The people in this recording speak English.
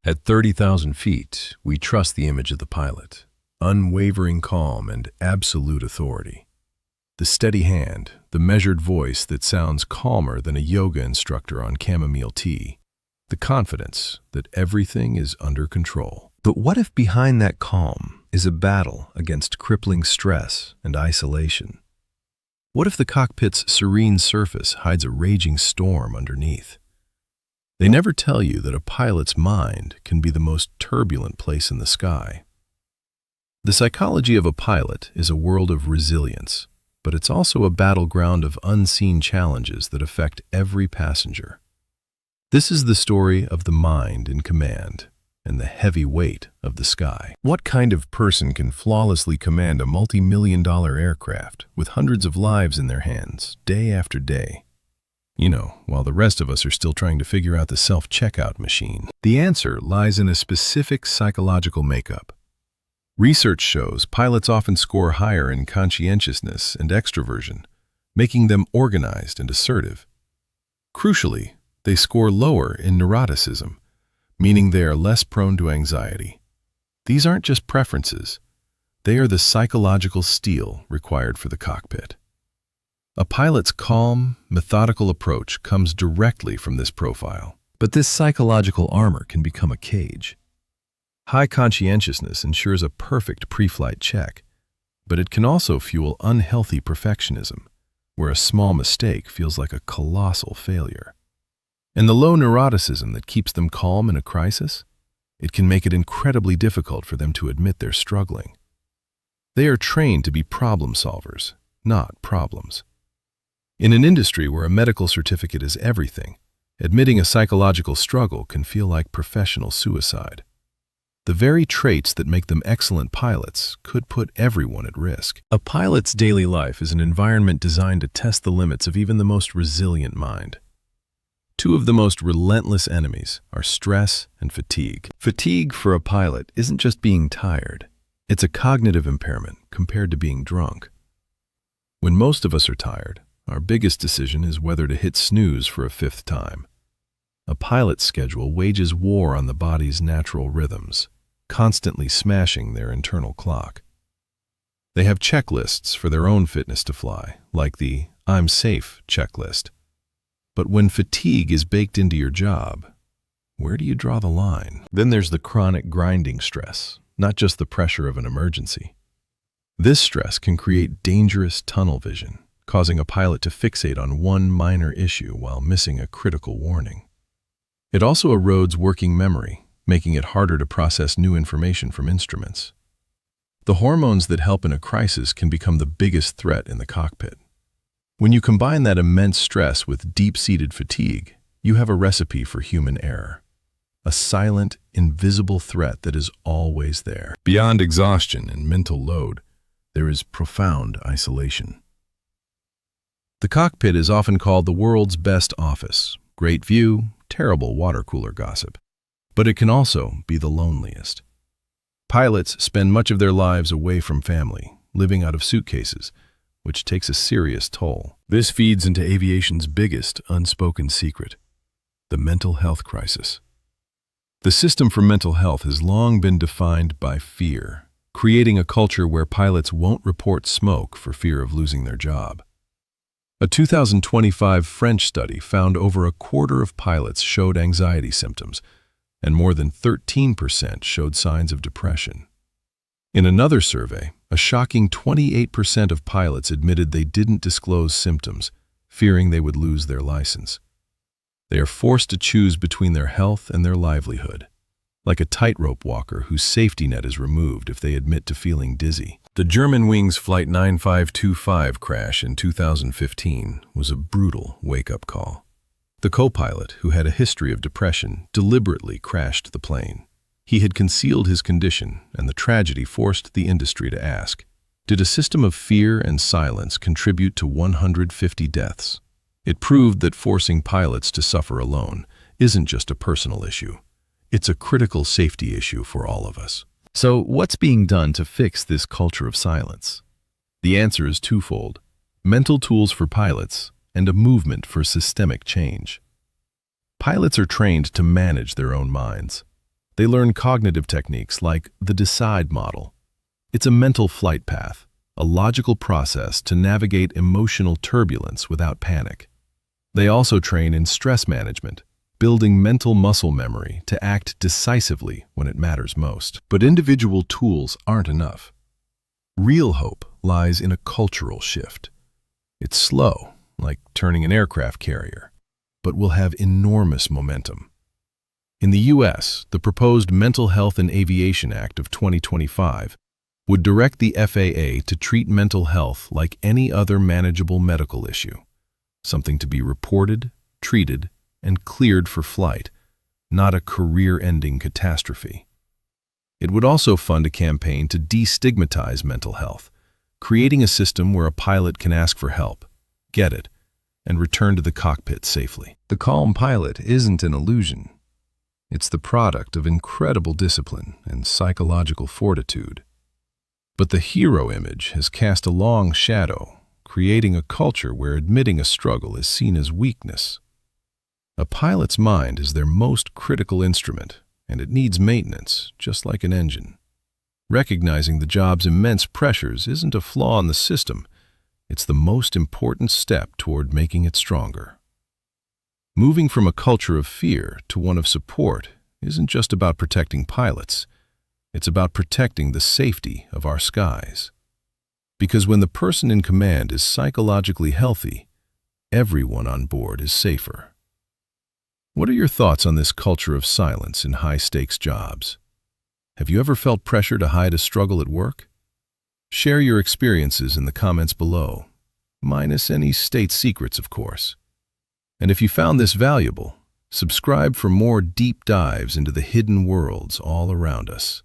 At 30,000 feet, we trust the image of the pilot, unwavering calm and absolute authority. The steady hand, the measured voice that sounds calmer than a yoga instructor on chamomile tea, the confidence that everything is under control. But what if behind that calm is a battle against crippling stress and isolation? What if the cockpit's serene surface hides a raging storm underneath? They never tell you that a pilot's mind can be the most turbulent place in the sky. The psychology of a pilot is a world of resilience, but it's also a battleground of unseen challenges that affect every passenger. This is the story of the mind in command and the heavy weight of the sky. What kind of person can flawlessly command a multi-million-dollar aircraft with hundreds of lives in their hands, day after day? While the rest of us are still trying to figure out the self-checkout machine. The answer lies in a specific psychological makeup. Research shows pilots often score higher in conscientiousness and extroversion, making them organized and assertive. Crucially, they score lower in neuroticism, meaning they are less prone to anxiety. These aren't just preferences. They are the psychological steel required for the cockpit. A pilot's calm, methodical approach comes directly from this profile. But this psychological armor can become a cage. High conscientiousness ensures a perfect pre-flight check, but it can also fuel unhealthy perfectionism, where a small mistake feels like a colossal failure. And the low neuroticism that keeps them calm in a crisis, it can make it incredibly difficult for them to admit they're struggling. They are trained to be problem solvers, not problems. In an industry where a medical certificate is everything, admitting a psychological struggle can feel like professional suicide. The very traits that make them excellent pilots could put everyone at risk. A pilot's daily life is an environment designed to test the limits of even the most resilient mind. Two of the most relentless enemies are stress and fatigue. Fatigue for a pilot isn't just being tired. It's a cognitive impairment compared to being drunk. When most of us are tired, our biggest decision is whether to hit snooze for a fifth time. A pilot's schedule wages war on the body's natural rhythms, constantly smashing their internal clock. They have checklists for their own fitness to fly, like the "I'm safe" checklist. But when fatigue is baked into your job, where do you draw the line? Then there's the chronic grinding stress, not just the pressure of an emergency. This stress can create dangerous tunnel vision, causing a pilot to fixate on one minor issue while missing a critical warning. It also erodes working memory, making it harder to process new information from instruments. The hormones that help in a crisis can become the biggest threat in the cockpit. When you combine that immense stress with deep-seated fatigue, you have a recipe for human error. A silent, invisible threat that is always there. Beyond exhaustion and mental load, there is profound isolation. The cockpit is often called the world's best office. Great view, terrible water cooler gossip. But it can also be the loneliest. Pilots spend much of their lives away from family, living out of suitcases, which takes a serious toll. This feeds into aviation's biggest unspoken secret, the mental health crisis. The system for mental health has long been defined by fear, creating a culture where pilots won't report smoke for fear of losing their job. A 2025 French study found over a quarter of pilots showed anxiety symptoms, and more than 13% showed signs of depression. In another survey, a shocking 28% of pilots admitted they didn't disclose symptoms, fearing they would lose their license. They are forced to choose between their health and their livelihood, like a tightrope walker whose safety net is removed if they admit to feeling dizzy. The Germanwings Flight 9525 crash in 2015 was a brutal wake-up call. The co-pilot, who had a history of depression, deliberately crashed the plane. He had concealed his condition, and the tragedy forced the industry to ask, did a system of fear and silence contribute to 150 deaths? It proved that forcing pilots to suffer alone isn't just a personal issue. It's a critical safety issue for all of us. So what's being done to fix this culture of silence? The answer is twofold: mental tools for pilots and a movement for systemic change. Pilots are trained to manage their own minds. They learn cognitive techniques like the DECIDE model. It's a mental flight path, a logical process to navigate emotional turbulence without panic. They also train in stress management, building mental muscle memory to act decisively when it matters most. But individual tools aren't enough. Real hope lies in a cultural shift. It's slow, like turning an aircraft carrier, but will have enormous momentum. In the U.S., the proposed Mental Health and Aviation Act of 2025 would direct the FAA to treat mental health like any other manageable medical issue, something to be reported, treated, and cleared for flight, not a career-ending catastrophe. It would also fund a campaign to destigmatize mental health, creating a system where a pilot can ask for help, get it, and return to the cockpit safely. The calm pilot isn't an illusion. It's the product of incredible discipline and psychological fortitude. But the hero image has cast a long shadow, creating a culture where admitting a struggle is seen as weakness. A pilot's mind is their most critical instrument, and it needs maintenance, just like an engine. Recognizing the job's immense pressures isn't a flaw in the system, it's the most important step toward making it stronger. Moving from a culture of fear to one of support isn't just about protecting pilots, it's about protecting the safety of our skies. Because when the person in command is psychologically healthy, everyone on board is safer. What are your thoughts on this culture of silence in high-stakes jobs? Have you ever felt pressure to hide a struggle at work? Share your experiences in the comments below, minus any state secrets, of course. And if you found this valuable, subscribe for more deep dives into the hidden worlds all around us.